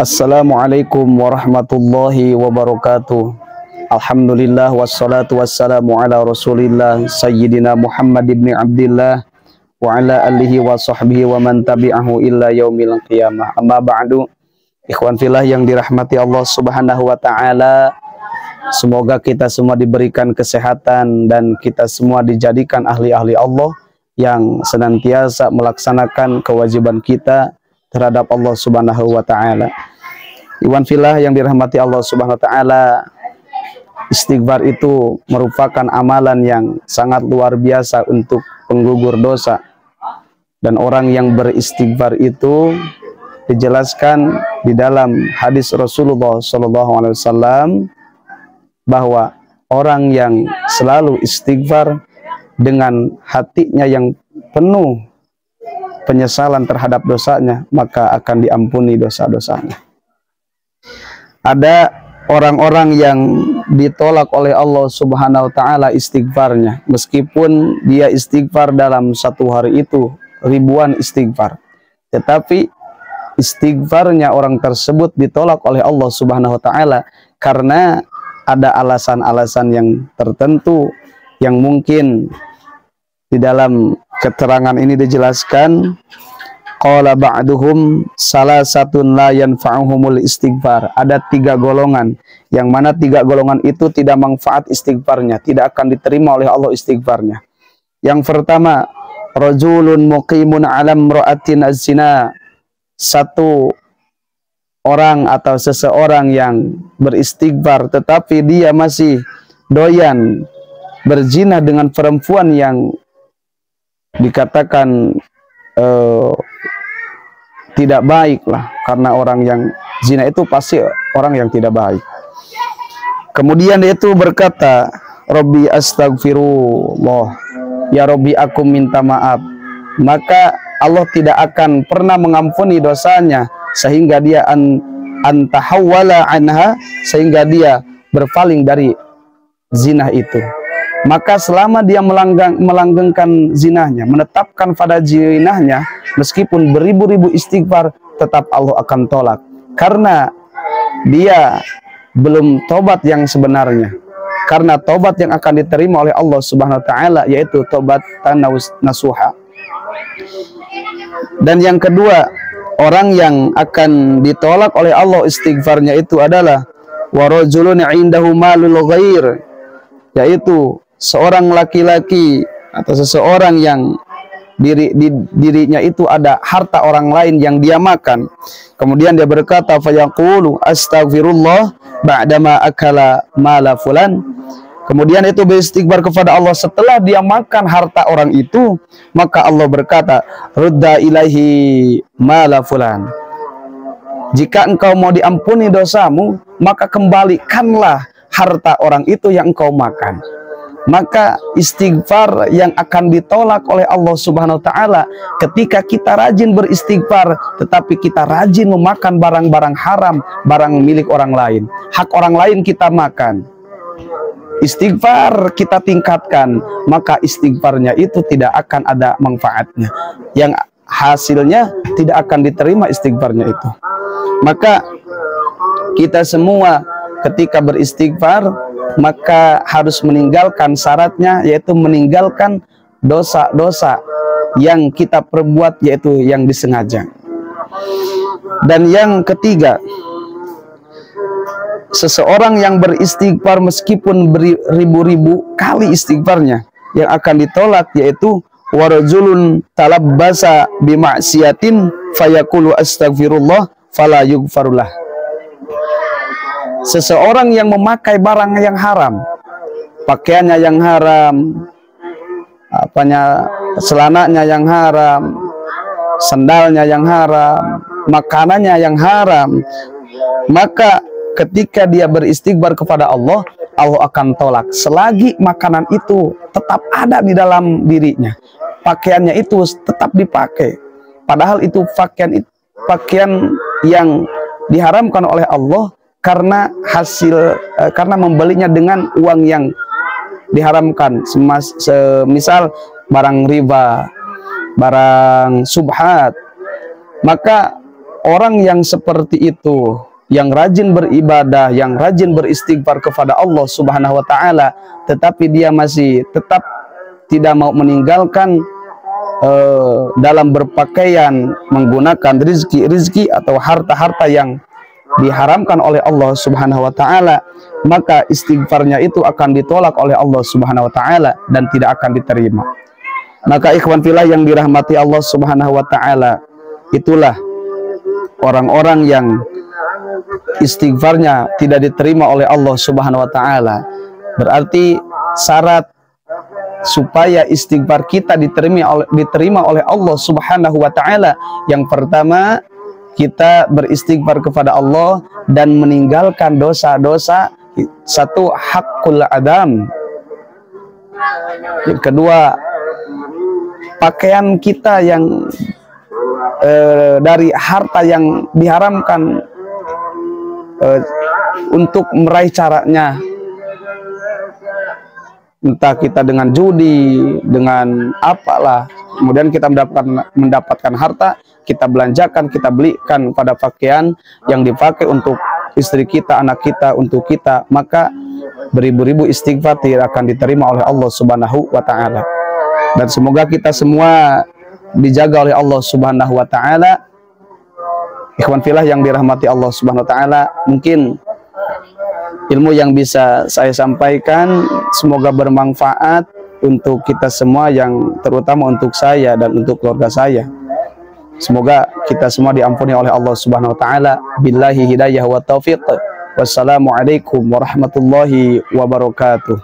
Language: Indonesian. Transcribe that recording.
Assalamualaikum warahmatullahi wabarakatuh. Alhamdulillah wassalatu wassalamu ala rasulillah Sayyidina Muhammad ibn Abdillah wa ala alihi wa sahbihi wa man tabi'ahu illa yaumil qiyamah. Amma ba'du. Ikhwan fillah yang dirahmati Allah subhanahu wa ta'ala, semoga kita semua diberikan kesehatan dan kita semua dijadikan ahli-ahli Allah yang senantiasa melaksanakan kewajiban kita terhadap Allah subhanahu wa ta'ala. Ikhwan fillah yang dirahmati Allah subhanahu wa ta'ala, istighfar itu merupakan amalan yang sangat luar biasa untuk penggugur dosa. Dan orang yang beristighfar itu dijelaskan di dalam hadis Rasulullah SAW bahwa orang yang selalu istighfar dengan hatinya yang penuh penyesalan terhadap dosanya, maka akan diampuni dosa-dosanya. Ada orang-orang yang ditolak oleh Allah subhanahu wa ta'ala istighfarnya, meskipun dia istighfar dalam satu hari itu ribuan istighfar, tetapi istighfarnya orang tersebut ditolak oleh Allah subhanahu wa ta'ala karena ada alasan-alasan yang tertentu yang mungkin di dalam keterangan ini dijelaskan. Qala ba'duhum salasatun la yanfa'uhumul istighfar. Ada 3 golongan, yang mana 3 golongan itu tidak manfaat istighfarnya, tidak akan diterima oleh Allah istighfarnya. Yang pertama, rajulun muqimun alam ra'atin az-zina. Satu orang atau seseorang yang beristighfar tetapi dia masih doyan berzina dengan perempuan yang dikatakan tidak baik lah, karena orang yang zina itu pasti orang yang tidak baik. Kemudian dia itu berkata, Rabbi astagfirullah, ya Rabbi aku minta maaf. Maka Allah tidak akan pernah mengampuni dosanya sehingga dia antahawwala anha, sehingga dia berpaling dari zina itu. Maka selama dia melanggengkan zinahnya, menetapkan pada zinahnya, meskipun beribu-ribu istighfar, tetap Allah akan tolak. Karena dia belum tobat yang sebenarnya. Karena tobat yang akan diterima oleh Allah subhanahu wa ta'ala, yaitu tobat nasuha. Dan yang kedua, orang yang akan ditolak oleh Allah istighfarnya itu adalah warajulun indahu malul ghair, yaitu seorang laki-laki atau seseorang yang dirinya itu ada harta orang lain yang dia makan. Kemudian dia berkata, fayaqulu astaghfirullah ba'dama akala mala fulan. Kemudian itu beristighfar kepada Allah setelah dia makan harta orang itu, maka Allah berkata, rudda ilaihi mala fulan. Jika engkau mau diampuni dosamu, maka kembalikanlah harta orang itu yang engkau makan. Maka istighfar yang akan ditolak oleh Allah subhanahu wa ta'ala ketika kita rajin beristighfar tetapi kita rajin memakan barang-barang haram, barang milik orang lain, hak orang lain kita makan. Istighfar kita tingkatkan, maka istighfarnya itu tidak akan ada manfaatnya, yang hasilnya tidak akan diterima istighfarnya itu. Maka kita semua ketika beristighfar, maka harus meninggalkan syaratnya, yaitu meninggalkan dosa-dosa yang kita perbuat, yaitu yang disengaja. Dan yang ketiga, seseorang yang beristighfar meskipun beribu-ribu kali istighfarnya, yang akan ditolak yaitu warajulun talabbasa bima'siyatin fayaqulu astaghfirullah fala yughfarullah. Seseorang yang memakai barang yang haram, pakaiannya yang haram, celananya yang haram, sandalnya yang haram, makanannya yang haram, maka ketika dia beristighfar kepada Allah, Allah akan tolak selagi makanan itu tetap ada di dalam dirinya, pakaiannya itu tetap dipakai, padahal itu pakaian yang diharamkan oleh Allah karena karena membelinya dengan uang yang diharamkan, semisal barang riba, barang subhat. Maka orang yang seperti itu, yang rajin beribadah, yang rajin beristighfar kepada Allah Subhanahu wa taala, tetapi dia masih tetap tidak mau meninggalkan dalam berpakaian, menggunakan rizki atau harta-harta yang diharamkan oleh Allah Subhanahu wa taala, maka istighfarnya itu akan ditolak oleh Allah Subhanahu wa taala dan tidak akan diterima. Maka ikhwan fillah yang dirahmati Allah Subhanahu wa taala, itulah orang-orang yang istighfarnya tidak diterima oleh Allah Subhanahu wa taala. Berarti syarat supaya istighfar kita diterima oleh Allah Subhanahu wa taala, yang pertama kita beristighfar kepada Allah dan meninggalkan dosa-dosa, satu hakul adam. Yang kedua, pakaian kita yang dari harta yang diharamkan untuk meraih caranya, entah kita dengan judi, dengan apalah, kemudian kita mendapatkan harta, kita belanjakan, kita belikan pada pakaian yang dipakai untuk istri kita, anak kita, untuk kita, maka beribu-ribu istighfar tidak akan diterima oleh Allah Subhanahu wa taala. Dan semoga kita semua dijaga oleh Allah Subhanahu wa taala. Ikhwan fillah yang dirahmati Allah Subhanahu wa taala, mungkin ilmu yang bisa saya sampaikan semoga bermanfaat untuk kita semua, yang terutama untuk saya dan untuk keluarga saya. Semoga kita semua diampuni oleh Allah Subhanahu wa taala. Billahi hidayah wa taufiq. Wassalamualaikum warahmatullahi wabarakatuh.